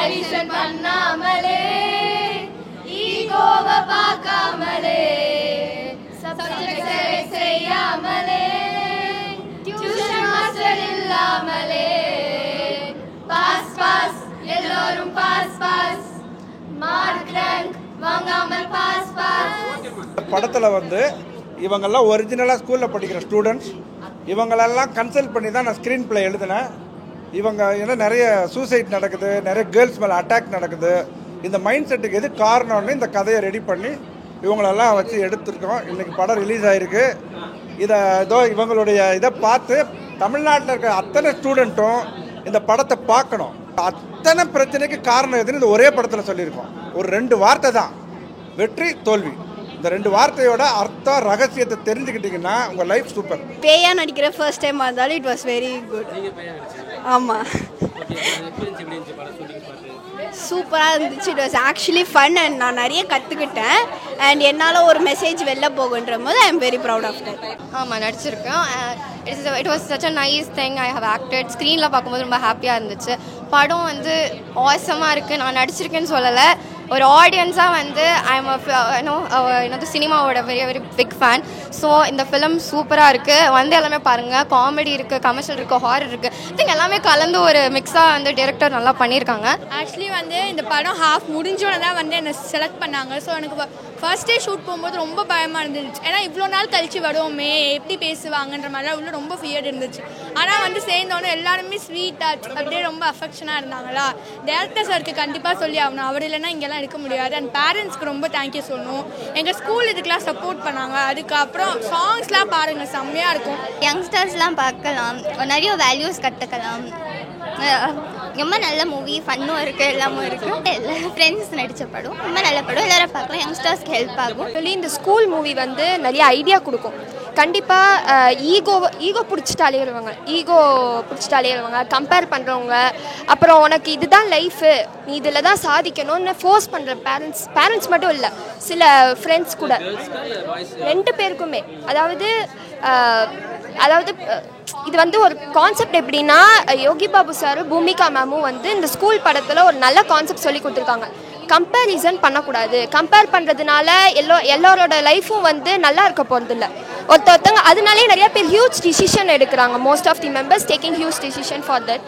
Comparison பண்ணாமலே ஈகோவ பார்க்காமலே subject select செய்யாமலே tuition master இல்லாமலே பாஸ் பாஸ் எல்லாரும் பாஸ் பாஸ் மார்க் ரேங்க் வாங்காமல் பாஸ் பாஸ். படத்துல வந்து இவங்கெல்லாம் ஒரிஜினலாக ஸ்கூலில் படிக்கிற ஸ்டூடெண்ட்ஸ். இவங்களெல்லாம் கன்சல்ட் பண்ணி தான் நான் ஸ்க்ரீன் பிளே எழுதினேன். இவங்க ஏன்னா நிறைய சூசைட் நடக்குது, நிறைய கேர்ள்ஸ் மேலே அட்டாக் நடக்குது. இந்த மைண்ட் செட்டுக்கு எது காரணம்னு இந்த கதையை ரெடி பண்ணி இவங்களெல்லாம் வச்சு எடுத்துருக்கோம். இன்றைக்கி படம் ரிலீஸ் ஆகிருக்கு. இதோ இவங்களுடைய இதை பார்த்து தமிழ்நாட்டில் இருக்கிற அத்தனை ஸ்டூடெண்ட்டும் இந்த படத்தை பார்க்கணும். அத்தனை பிரச்சனைக்கு காரணம் எதுன்னு இந்த ஒரே படத்தில் சொல்லியிருக்கோம். ஒரு 2 வார்த்தை தான், வெற்றி தோல்வி. இந்த 2 வார்த்தையோட அர்த்தம் ரகசியத்தை தெரிஞ்சுக்கிட்டீங்கன்னா உங்கள் லைஃப் சூப்பர். பேயா நடிக்கிற ஃபர்ஸ்ட் டைம் இருந்தாலும் இட் வாஸ் வெரி குட். ஆமாம், சூப்பராக இருந்துச்சு. It was actually fun and நான் நிறைய கற்றுக்கிட்டேன். அண்ட் என்னால் ஒரு மெசேஜ் வெளில போகுன்ற போது I am very proud of that. ஆமாம், நடிச்சிருக்கேன். It was such a nice thing. I have acted. ஸ்க்ரீனில் பார்க்கும்போது ரொம்ப ஹாப்பியாக இருந்துச்சு. படம் வந்து ஆசமாக இருக்குது. நான் நடிச்சிருக்கேன்னு சொல்லலை, ஒரு ஆடியன்ஸாக வந்து ஐ எம் என்னது சினிமாவோட very very big fan. So இந்த ஃபிலிம் சூப்பராக இருக்குது. வந்து எல்லாமே பாருங்கள். காமெடி இருக்குது, கமர்ஷியல் இருக்குது, ஹாரர் இருக்குது. ஐ திங்க் எல்லாமே கலந்து ஒரு மிக்ஸாக வந்து டைரக்டர் நல்லா பண்ணியிருக்காங்க. ஆக்சுவலி வந்து இந்த படம் ஹாஃப் முடிஞ்சோன்னு தான் வந்து என்னை செலக்ட் பண்ணாங்க. ஸோ எனக்கு ஃபர்ஸ்ட் டே ஷூட் போகும்போது ரொம்ப பயமாக இருந்துச்சு. ஏன்னா இவ்வளோ நாள் கழிச்சு வருவோமே, எப்படி பேசுவாங்கன்ற மாதிரிலாம் உள்ள ரொம்ப ஃபியர் இருந்துச்சு. ஆனால் வந்து சேர்ந்தோன்னே எல்லாருமே ஸ்வீட்டாக அப்படியே ரொம்ப அஃபெக்ஷனாக இருந்தாங்களா. டேரக்டர் சாருக்கு கண்டிப்பாக சொல்லி ஆகணும், அவர் இல்லைன்னா இங்கெல்லாம் இருக்க முடியாது. அண்ட் பேரண்ட்ஸ்க்கு ரொம்ப தேங்க்யூ சொல்லணும். எங்கள் ஸ்கூல் இதுக்கெலாம் சப்போர்ட் பண்ணாங்க. அதுக்கப்புறம் சாங்ஸ்லாம் பாருங்கள், செம்மையாக இருக்கும். யங்ஸ்டர்ஸ்லாம் பார்க்கலாம், நிறைய வேல்யூஸ் கற்றுக்கலாம். ரொம்ப நல்ல மூவி, ஃபன்னும் இருக்குது, எல்லாமும் இருக்குது. எல்லா ஃப்ரெண்ட்ஸ் நடித்த படம், ரொம்ப நல்ல படம். எல்லோரும் பார்க்கலாம், யங்ஸ்டர்ஸ்க்கு ஹெல்ப் ஆகும். சொல்லி இந்த ஸ்கூல் மூவி வந்து நிறைய ஐடியா கொடுக்கும். கண்டிப்பாக ஈகோ பிடிச்சிட்டு அலையிறவங்க, கம்பேர் பண்ணுறவங்க, அப்புறம் உனக்கு இதுதான் லைஃபு, நீ இதில் தான் சாதிக்கணும்னு ஃபோர்ஸ் பண்ணுற பேரண்ட்ஸ் மட்டும் இல்லை, சில ஃப்ரெண்ட்ஸ் கூட 2 பேருக்குமே. அதாவது இது வந்து ஒரு கான்செப்ட். எப்படின்னா யோகி பாபு சாரும் பூமிகா மேமும் வந்து இந்த ஸ்கூல் படத்தில் ஒரு நல்ல கான்செப்ட் சொல்லி கொடுத்துருக்காங்க. கம்பேரிசன் பண்ணக்கூடாது. கம்பேர் பண்ணுறதுனால எல்லாரோட லைஃப்பும் வந்து நல்லா இருக்க போகிறதில்ல. ஒருத்தவங்க அதனாலே நிறைய பேர் ஹியூஜ் டிசிஷன் எடுக்கிறாங்க. Most of the members taking huge decision for that.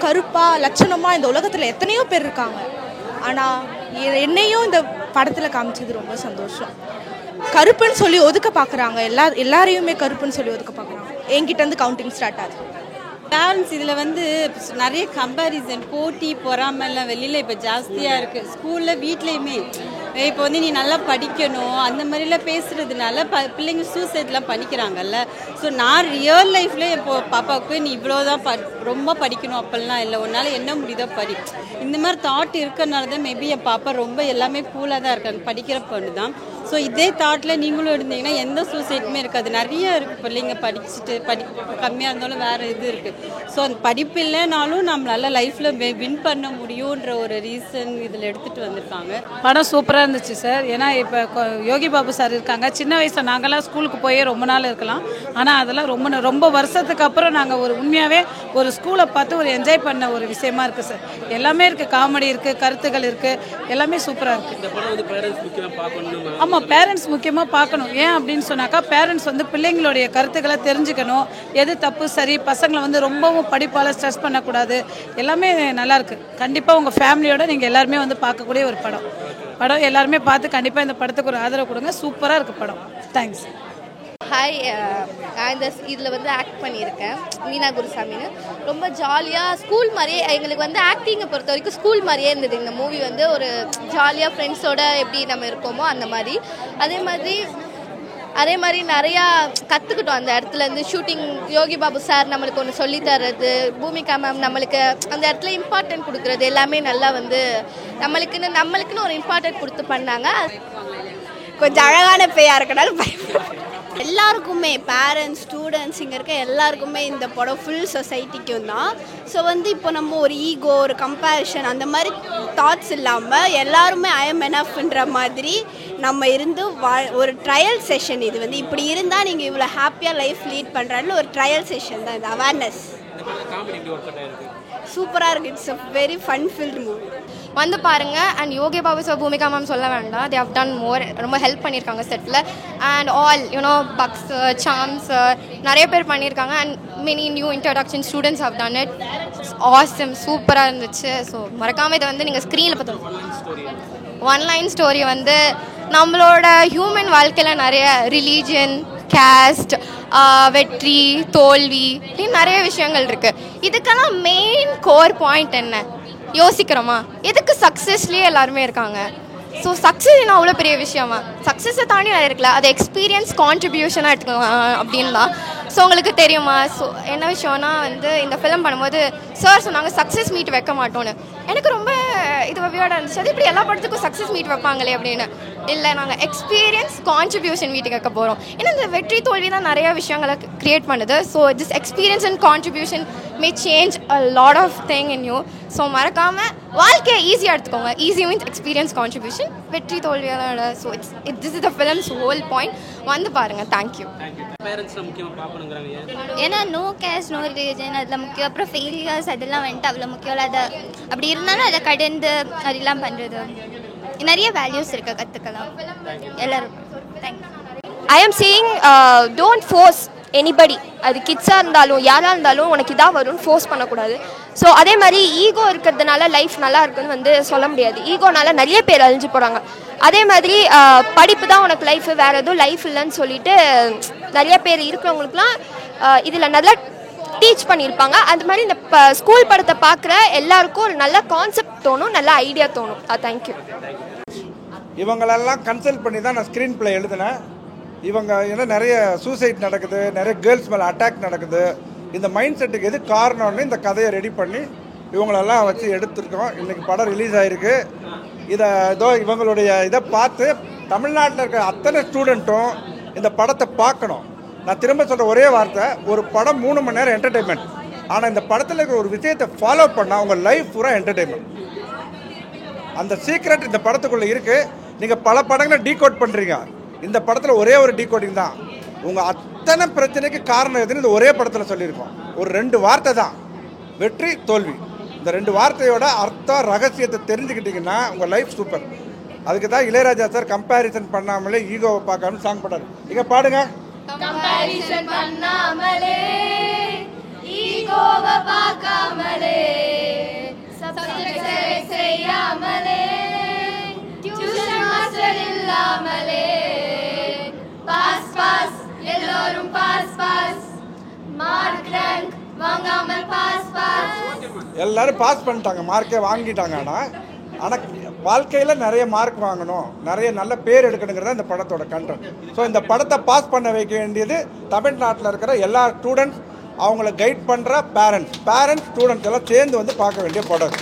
கருப்பாக லட்சணமாக இந்த உலகத்தில் எத்தனையோ பேர் இருக்காங்க. ஆனால் என்னையும் இந்த படத்தில் காமிச்சது ரொம்ப சந்தோஷம். கருப்புன்னு சொல்லி ஒதுக்க பார்க்குறாங்க, எல்லாரையுமே கருப்புன்னு சொல்லி ஒதுக்க பார்க்குறாங்க. என்கிட்ட இருந்து கவுண்டிங் ஸ்டார்ட் ஆகுது. பேரண்ட்ஸ் இதில் வந்து நிறைய கம்பேரிசன், போட்டி, பொறாமெல்லாம் வெளியில் இப்போ ஜாஸ்தியாக இருக்குது. ஸ்கூலில் வீட்லேயுமே இப்போ வந்து நீ நல்லா படிக்கணும் அந்த மாதிரிலாம் பேசுகிறதுனால பிள்ளைங்க சூசைட்லாம் பண்ணிக்கிறாங்கல்ல. ஸோ நான் ரியல் லைஃப்பில் இப்போது பாப்பாவுக்கு நீ இவ்வளோதான் ரொம்ப படிக்கணும் அப்பெல்லாம் இல்லை, உன்னால் என்ன முடியுதோ படி, இந்த மாதிரி தாட் இருக்கிறனால தான் மேபி என் பாப்பா ரொம்ப எல்லாமே கூலாக தான் இருக்காங்க, படிக்கிற பொண்ணு தான். ஸோ இதே தாட்டில் நீங்களும் இருந்தீங்கன்னா எந்த சூசைட்டுமே இருக்காது. நிறைய இருக்குது பிள்ளைங்க படிச்சுட்டு கம்மியாக இருந்தாலும் வேறு இது இருக்குது. ஸோ அந்த படிப்பு இல்லைனாலும் நம்மளால லைஃப்பில் வின் பண்ண முடியுன்ற ஒரு ரீசன் இதில் எடுத்துகிட்டு வந்திருக்காங்க. படம் சூப்பராக இருந்துச்சு சார். ஏன்னா இப்போ யோகி பாபு சார் இருக்காங்க. சின்ன வயசில் நாங்கள்லாம் ஸ்கூலுக்கு போய் ரொம்ப நாள் இருக்கலாம். ஆனால் அதெல்லாம் ரொம்ப வருஷத்துக்கு அப்புறம் நாங்கள் உண்மையாகவே ஒரு ஸ்கூலை பார்த்து ஒரு என்ஜாய் பண்ண ஒரு விஷயமா இருக்குது சார். எல்லாமே இருக்குது, காமெடி இருக்குது, கருத்துக்கள் இருக்குது, எல்லாமே சூப்பராக இருக்குது. ஆமாம், பேரண்ட்ஸ் முக்கியமாக பார்க்கணும். ஏன் அப்படின்னு சொன்னாக்கா பேரண்ட்ஸ் வந்து பிள்ளைங்களுடைய கருத்துக்களை தெரிஞ்சுக்கணும். எது தப்பு சரி, பசங்களை வந்து ரொம்பவும் படிப்பால் ஸ்ட்ரெஸ் பண்ணக்கூடாது. எல்லாமே நல்லாயிருக்கு. கண்டிப்பாக உங்கள் ஃபேமிலியோட நீங்கள் எல்லாருமே வந்து பார்க்கக்கூடிய ஒரு படம் எல்லாருமே பார்த்து கண்டிப்பாக இந்த படத்துக்கு ஒரு ஆதரவு கொடுங்க. சூப்பராக இருக்குது படம். தேங்க்ஸ். ஹாய், நான் இதில் வந்து ஆக்ட் பண்ணியிருக்கேன், மீனா குருசாமின்னு. ரொம்ப ஜாலியாக ஸ்கூல் மாதிரியே எங்களுக்கு வந்து ஆக்டிங்கை பொறுத்த வரைக்கும் ஸ்கூல் மாதிரியே இருந்தது. இந்த மூவி வந்து ஒரு ஜாலியாக ஃப்ரெண்ட்ஸோடு எப்படி நம்ம இருக்கோமோ அந்த மாதிரி. அதே மாதிரி நிறையா கற்றுக்கிட்டோம் அந்த இடத்துலேருந்து. ஷூட்டிங் யோகி பாபு சார் நம்மளுக்கு ஒன்று சொல்லித்தர்றது, பூமிகா மேம் நம்மளுக்கு அந்த இடத்துல இம்பார்ட்டன்ட் கொடுக்குறது, எல்லாமே நல்லா வந்து நம்மளுக்குன்னு ஒரு இம்பார்ட்டன்ட் கொடுத்து பண்ணாங்க. கொஞ்சம் அழகான பேயாக இருக்கனால எல்லாருக்குமே, பேரண்ட்ஸ், ஸ்டூடெண்ட்ஸ், இங்கே இருக்க எல்லாருக்குமே இந்த படம் ஃபுல் சொசைட்டிக்கும் தான். ஸோ வந்து இப்போ நம்ம ஒரு ஈகோ, ஒரு கம்பேரிஷன் அந்த மாதிரி தாட்ஸ் இல்லாமல் எல்லாருமே ஐ எம் எனஃப்ன்ற மாதிரி நம்ம இருந்து ஒரு ட்ரையல் செஷன். இது வந்து இப்படி இருந்தால் நீங்கள் இவ்வளோ ஹாப்பியாக லைஃப் லீட் பண்ணுறான்னு ஒரு ட்ரையல் செஷன் தான் இது. அவேர்னஸ் சூப்பராக இருக்குது. It's a very fun filled movie. வந்து பாருங்க. And Yogi Babu sir, Bhumika ma'am சொல்ல வேண்டாம், தே ஹவ் டன் மோர். ரொம்ப ஹெல்ப் பண்ணியிருக்காங்க செட்டில். அண்ட் ஆல் யூனோ பக்ஸ் சாம்ஸ் நிறைய பேர் பண்ணியிருக்காங்க. And many new introduction students have done it. Awesome, சூப்பராக இருந்துச்சு. ஸோ மறக்காமல் இதை வந்து நீங்கள் ஸ்க்ரீனில் பார்த்தோம். ஒன் லைன் ஸ்டோரி வந்து நம்மளோட ஹியூமன் வாழ்க்கையில் நிறைய ரிலீஜன், கேஸ்ட், வெற்றி, தோல்வி இப்படின்னு நிறைய விஷயங்கள் இருக்குது. இதுக்கெல்லாம் மெயின் கோர் பாயிண்ட் என்ன யோசிக்கிறோமா? எதுக்கு சக்ஸஸ்லேயே எல்லாருமே இருக்காங்க? ஸோ சக்ஸஸ் அவ்வளோ பெரிய விஷயமா? சக்ஸஸை தாண்டி நிறைய இருக்குல்ல, அது எக்ஸ்பீரியன்ஸ் கான்ட்ரிபியூஷனாக எடுத்துக்கலாம் அப்படின்னு தான். ஸோ உங்களுக்கு தெரியுமா? ஸோ என்ன விஷயம்னா வந்து இந்த ஃபிலிம் பண்ணும்போது சார் சொன்னாங்க சக்ஸஸ் மீட் வைக்க மாட்டோன்னு. எனக்கு ரொம்ப இது வியர்டாக இருந்துச்சு. அது இப்படி எல்லா படத்துக்கும் சக்ஸஸ் மீட் வைப்பாங்களே அப்படின்னு. இல்லை, நாங்கள் எக்ஸ்பீரியன்ஸ் கான்ட்ரிபியூஷன் மீட் வைக்க போகிறோம். ஏன்னா இந்த வெற்றி தோல்வி தான் நிறைய விஷயங்களை க்ரியேட் பண்ணுது. So this experience and contribution may change a lot of thing in you. So மறக்காமல் வாழ்க்கையை ஈஸியாக எடுத்துக்கோங்க. ஈஸி மீன்ஸ் எக்ஸ்பீரியன்ஸ் கான்ட்ரிபியூஷன், வெற்றி தோல்வியோட. So this is the film's whole point. வந்து பாருங்கள். தேங்க்யூ. ஏன்னா நோ கேஷ் நோ ரிலீஜன் அதில் முக்கியம். அப்புறம் ஃபெயிலியர்ஸ் அதெல்லாம் வந்துட்டு அவ்வளோ முக்கியம் இல்லை. அதை அப்படி இருந்தாலும் அதை கடந்து அதெல்லாம் பண்ணுறது நிறைய வேல்யூஸ் இருக்குது, கற்றுக்கலாம் எல்லோரும். தேங்க்யூ. ஐ ஆம் சேயிங் டோன்ட் ஃபோர்ஸ் எனிபடி. அது கிட்ஸாக இருந்தாலும் யாராக இருந்தாலும் உனக்கு இதாக வரும்னு ஃபோர்ஸ் பண்ணக்கூடாது. ஸோ அதே மாதிரி ஈகோ இருக்கிறதுனால லைஃப் நல்லா இருக்குன்னு வந்து சொல்ல முடியாது. ஈகோனால நிறைய பேர் அழிஞ்சு போகிறாங்க. அதே மாதிரி படிப்பு தான் உனக்கு லைஃப், வேறு எதுவும் லைஃப் இல்லைன்னு சொல்லிட்டு நிறைய பேர் இருக்கிறவங்களுக்குலாம் இதில் நல்லா டீச் பண்ணியிருப்பாங்க. அது மாதிரி இந்த ஸ்கூல் படத்தை பார்க்குற எல்லாருக்கும் ஒரு நல்ல கான்செப்ட் தோணும், நல்ல ஐடியா தோணும். தேங்க்யூ. இவங்களெல்லாம் கன்சல்ட் பண்ணி தான் நான் ஸ்க்ரீன் பிளே எழுதினேன். இவங்க ஏன்னா நிறைய சூசைட் நடக்குது, நிறைய கேர்ள்ஸ் மேலே அட்டாக் நடக்குது. இந்த மைண்ட் செட்டுக்கு எது காரணம்னு இந்த கதையை ரெடி பண்ணி இவங்களெல்லாம் வச்சு எடுத்துருக்கோம். இன்றைக்கி படம் ரிலீஸ் ஆகிருக்கு. இவங்களுடைய இதை பார்த்து தமிழ்நாட்டில் இருக்கிற அத்தனை ஸ்டூடெண்ட்டும் இந்த படத்தை பார்க்கணும். நான் திரும்ப சொல்கிற ஒரே வார்த்தை, ஒரு படம் 3 மணி நேரம் என்டர்டெயின்மெண்ட். ஆனால் இந்த படத்தில் இருக்கிற ஒரு விஷயத்தை ஃபாலோ பண்ணால் உங்கள் லைஃப் பூரா என்டர்டெயின்மெண்ட். அந்த சீக்ரெட் இந்த படத்துக்குள்ளே இருக்குது. நீங்கள் பல படங்களை டீகோட் பண்ணுறீங்க, இந்த படத்தில் ஒரே ஒரு டீகோடிங் தான். உங்கள் அத்தனை பிரச்சனைக்கு காரணம் எதுன்னு இந்த ஒரே படத்தில் சொல்லியிருக்கோம். ஒரு 2 வார்த்தை தான், வெற்றி தோல்வி. இந்த 2 வார்த்தையோட அர்த்தம் ரகசியத்தை தெரிஞ்சுக்கிட்டிங்கன்னா உங்கள் லைஃப் சூப்பர். அதுக்கு தான் இளையராஜா சார் கம்பேரிசன் பண்ணாமலே ஈகோவை பார்க்காம சாங் பண்ணாரு. இங்கே பாடுங்க. கம்பேரிசன் பண்ணாமலே ஈகோவை பார்க்காமலே சப்ஜெக்ட் செய்யாமலே டியூஷன் மாஸ்டர் இல்லாமலே பாஸ் பாஸ் எல்லாரும் பாஸ் பாஸ் மார்க் ரேங்க் வாங்காமல் பாஸ் பாஸ். எல்லாரும் பாஸ் பண்ணிட்டாங்க, மார்க்கே வாங்கிட்டாங்க. ஆனால் வாழ்க்கையில் நிறைய மார்க் வாங்கணும், நிறைய நல்ல பேர் எடுக்கணுங்கிறத இந்த படத்தோட கண்டென்ட். ஸோ இந்த படத்தை பாஸ் பண்ண வைக்க வேண்டியது தமிழ்நாட்டில் இருக்கிற எல்லா ஸ்டூடெண்ட்ஸ், அவங்கள கைட் பண்ணுற பேரண்ட்ஸ் ஸ்டூடெண்ட்ஸ் எல்லாம் சேர்ந்து வந்து பார்க்க வேண்டிய படம்.